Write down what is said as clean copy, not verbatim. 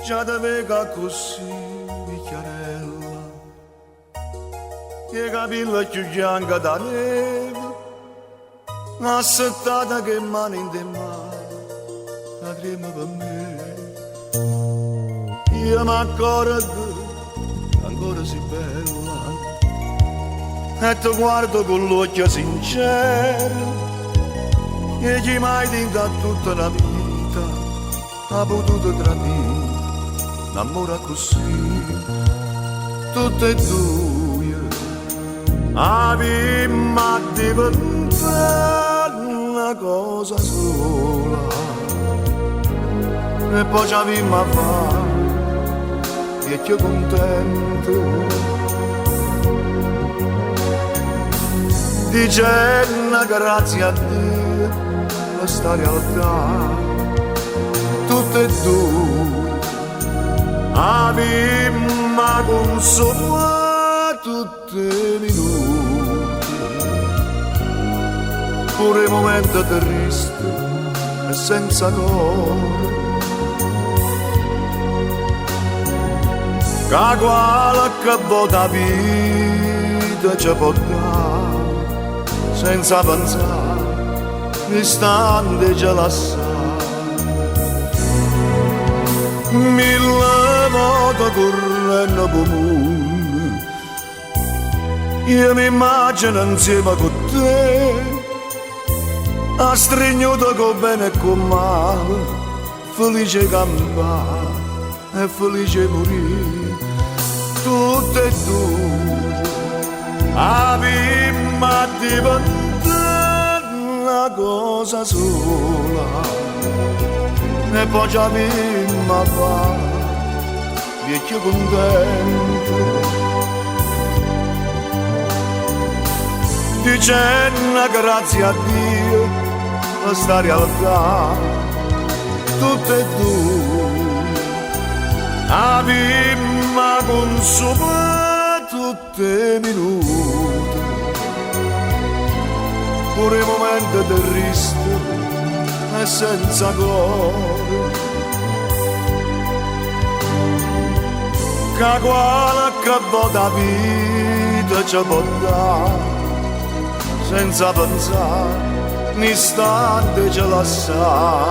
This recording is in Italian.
già da vega così chiarella, che capilla più bianca da neve, assettata che mano in te mano, la trema per me. Io mi accorgo ancora si bella, e ti guardo con l'occhio sincero, e chi mai tinta tutta la vita ha potuto tradire l'amore così, tutte e due avevamo diventato una cosa sola, e poi ci avevamo a fare e che contento dicendo grazie a Dio per sta realtà, tutte e due avevamo consumato tutti i minuti, pure i momenti tristi e senza cuore, che qualche volta vita ci può dare senza pensare, l'istante ce la sa. Mille volte correndo comune, io mi immagino insieme con te, a stringere con bene e con male, felice campare e felice morire, tutte e due avevamo a diventare una cosa sola, e poi ci avevamo a fare vecchio contento, dicendo grazie a Dio per sta realtà, tutte e due avevamo consumato tutti i minuti, pure i momenti tristi e senza cuore, che qualche volta vita ci può dare senza pensare, l'istante ce la sa.